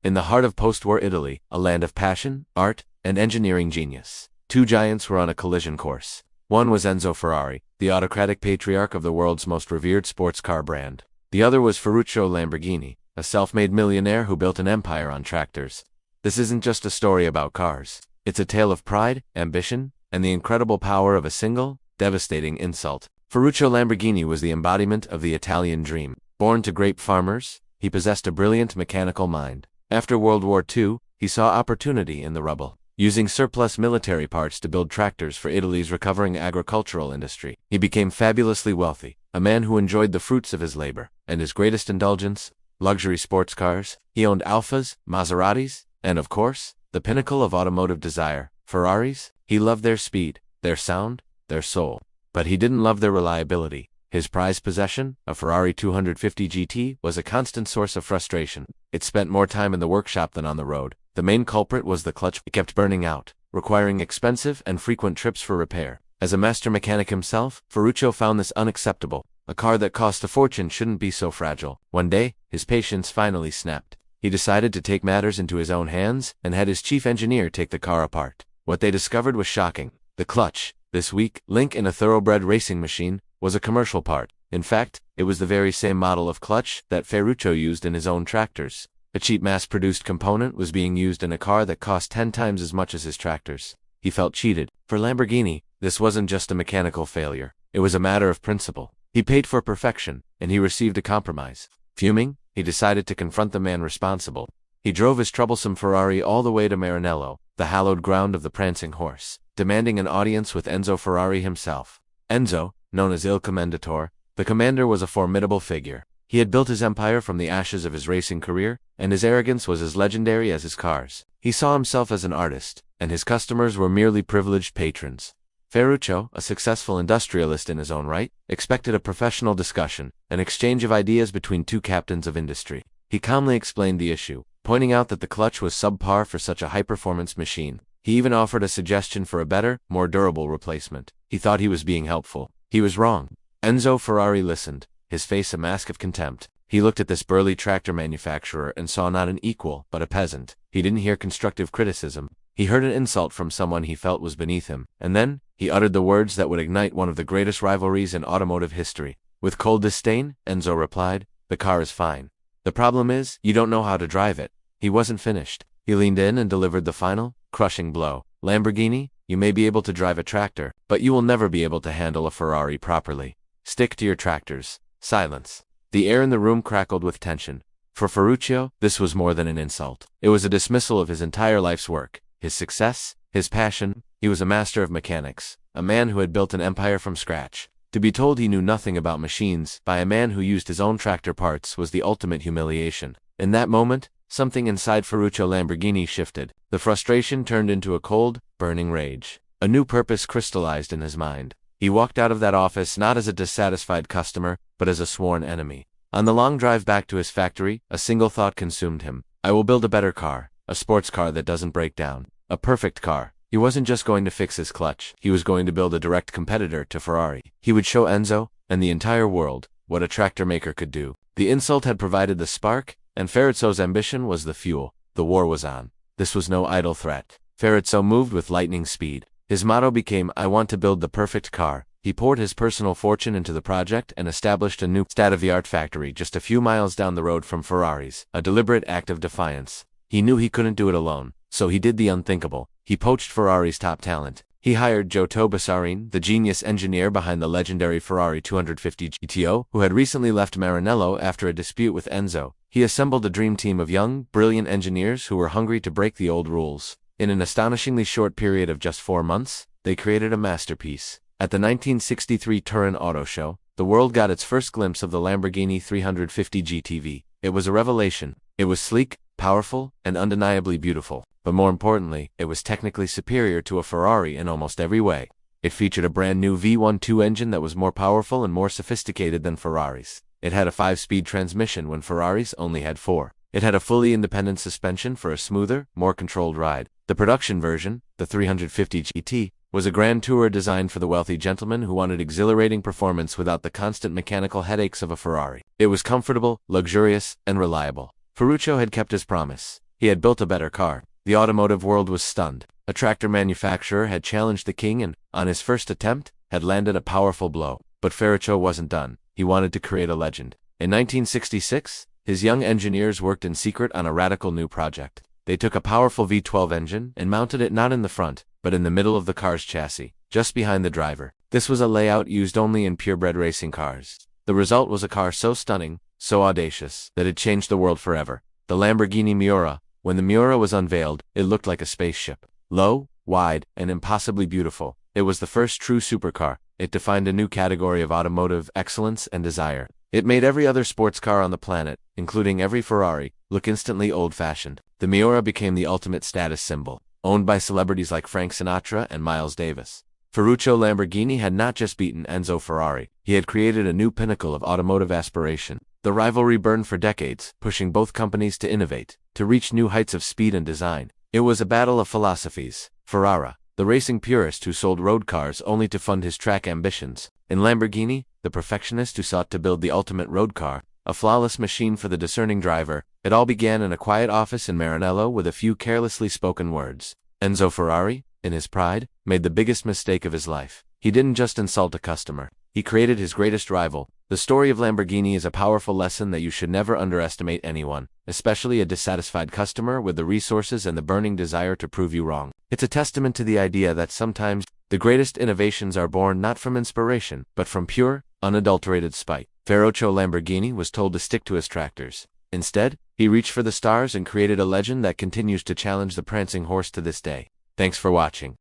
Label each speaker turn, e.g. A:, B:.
A: In the heart of post-war Italy, a land of passion, art, and engineering genius, two giants were on a collision course. One was Enzo Ferrari, the autocratic patriarch of the world's most revered sports car brand. The other was Ferruccio Lamborghini, a self-made millionaire who built an empire on tractors. This isn't just a story about cars. It's a tale of pride, ambition, and the incredible power of a single, devastating insult. Ferruccio Lamborghini was the embodiment of the Italian dream. Born to grape farmers, he possessed a brilliant mechanical mind. After World War II, he saw opportunity in the rubble, using surplus military parts to build tractors for Italy's recovering agricultural industry. He became fabulously wealthy, a man who enjoyed the fruits of his labor, and his greatest indulgence, luxury sports cars. He owned Alfas, Maseratis, and of course, the pinnacle of automotive desire, Ferraris. He loved their speed, their sound, their soul. But he didn't love their reliability. His prized possession, a Ferrari 250 GT, was a constant source of frustration. It spent more time in the workshop than on the road. The main culprit was the clutch. It kept burning out, requiring expensive and frequent trips for repair. As a master mechanic himself, Ferruccio found this unacceptable. A car that cost a fortune shouldn't be so fragile. One day, his patience finally snapped. He decided to take matters into his own hands and had his chief engineer take the car apart. What they discovered was shocking. The clutch, this weak link in a thoroughbred racing machine, was a commercial part. In fact, it was the very same model of clutch that Ferruccio used in his own tractors. A cheap mass-produced component was being used in a car that cost 10 times as much as his tractors. He felt cheated. For Lamborghini, this wasn't just a mechanical failure. It was a matter of principle. He paid for perfection, and he received a compromise. Fuming, he decided to confront the man responsible. He drove his troublesome Ferrari all the way to Maranello, the hallowed ground of the prancing horse, demanding an audience with Enzo Ferrari himself. Enzo, known as Il Commendatore, the commander, was a formidable figure. He had built his empire from the ashes of his racing career, and his arrogance was as legendary as his cars. He saw himself as an artist, and his customers were merely privileged patrons. Ferruccio, a successful industrialist in his own right, expected a professional discussion, an exchange of ideas between two captains of industry. He calmly explained the issue, pointing out that the clutch was subpar for such a high-performance machine. He even offered a suggestion for a better, more durable replacement. He thought he was being helpful. He was wrong. Enzo Ferrari listened, his face a mask of contempt. He looked at this burly tractor manufacturer and saw not an equal, but a peasant. He didn't hear constructive criticism. He heard an insult from someone he felt was beneath him. And then, he uttered the words that would ignite one of the greatest rivalries in automotive history. With cold disdain, Enzo replied, "The car is fine. The problem is, you don't know how to drive it." He wasn't finished. He leaned in and delivered the final, crushing blow. "Lamborghini, you may be able to drive a tractor, but you will never be able to handle a Ferrari properly. Stick to your tractors." Silence. The air in the room crackled with tension. For Ferruccio, this was more than an insult. It was a dismissal of his entire life's work, his success, his passion. He was a master of mechanics, a man who had built an empire from scratch. To be told he knew nothing about machines by a man who used his own tractor parts was the ultimate humiliation. In that moment, something inside Ferruccio Lamborghini shifted. The frustration turned into a cold, burning rage. A new purpose crystallized in his mind. He walked out of that office not as a dissatisfied customer, but as a sworn enemy. On the long drive back to his factory, a single thought consumed him. I will build a better car, a sports car that doesn't break down, a perfect car. He wasn't just going to fix his clutch, he was going to build a direct competitor to Ferrari. He would show Enzo, and the entire world, what a tractor maker could do. The insult had provided the spark, and Ferruccio's ambition was the fuel. The war was on. This was no idle threat. Ferruccio moved with lightning speed. His motto became, "I want to build the perfect car." He poured his personal fortune into the project and established a new state-of-the-art factory just a few miles down the road from Ferrari's, a deliberate act of defiance. He knew he couldn't do it alone, so he did the unthinkable. He poached Ferrari's top talent. He hired Giotto Bassarin, the genius engineer behind the legendary Ferrari 250 GTO, who had recently left Maranello after a dispute with Enzo. He assembled a dream team of young, brilliant engineers who were hungry to break the old rules. In an astonishingly short period of just 4 months, they created a masterpiece. At the 1963 Turin Auto Show, the world got its first glimpse of the Lamborghini 350 GTV. It was a revelation. It was sleek, powerful, and undeniably beautiful. But more importantly, it was technically superior to a Ferrari in almost every way. It featured a brand new V12 engine that was more powerful and more sophisticated than Ferrari's. It had a 5-speed transmission when Ferrari's only had 4. It had a fully independent suspension for a smoother, more controlled ride. The production version, the 350 GT, was a grand tourer designed for the wealthy gentleman who wanted exhilarating performance without the constant mechanical headaches of a Ferrari. It was comfortable, luxurious, and reliable. Ferruccio had kept his promise. He had built a better car. The automotive world was stunned. A tractor manufacturer had challenged the king and, on his first attempt, had landed a powerful blow. But Ferruccio wasn't done. He wanted to create a legend. In 1966, his young engineers worked in secret on a radical new project. They took a powerful V12 engine and mounted it not in the front, but in the middle of the car's chassis, just behind the driver. This was a layout used only in purebred racing cars. The result was a car so stunning, so audacious, that it changed the world forever. The Lamborghini Miura. When the Miura was unveiled, it looked like a spaceship. Low, wide, and impossibly beautiful, it was the first true supercar. It defined a new category of automotive excellence and desire. It made every other sports car on the planet, including every Ferrari, look instantly old-fashioned. The Miura became the ultimate status symbol, owned by celebrities like Frank Sinatra and Miles Davis. Ferruccio Lamborghini had not just beaten Enzo Ferrari, he had created a new pinnacle of automotive aspiration. The rivalry burned for decades, pushing both companies to innovate, to reach new heights of speed and design. It was a battle of philosophies. Ferrari, the racing purist who sold road cars only to fund his track ambitions, and Lamborghini, the perfectionist who sought to build the ultimate road car, a flawless machine for the discerning driver. It all began in a quiet office in Maranello with a few carelessly spoken words. Enzo Ferrari, in his pride, made the biggest mistake of his life. He didn't just insult a customer. He created his greatest rival. The story of Lamborghini is a powerful lesson that you should never underestimate anyone, especially a dissatisfied customer with the resources and the burning desire to prove you wrong. It's a testament to the idea that sometimes the greatest innovations are born not from inspiration, but from pure, unadulterated spite. Ferruccio Lamborghini was told to stick to his tractors. Instead, he reached for the stars and created a legend that continues to challenge the prancing horse to this day. Thanks for watching.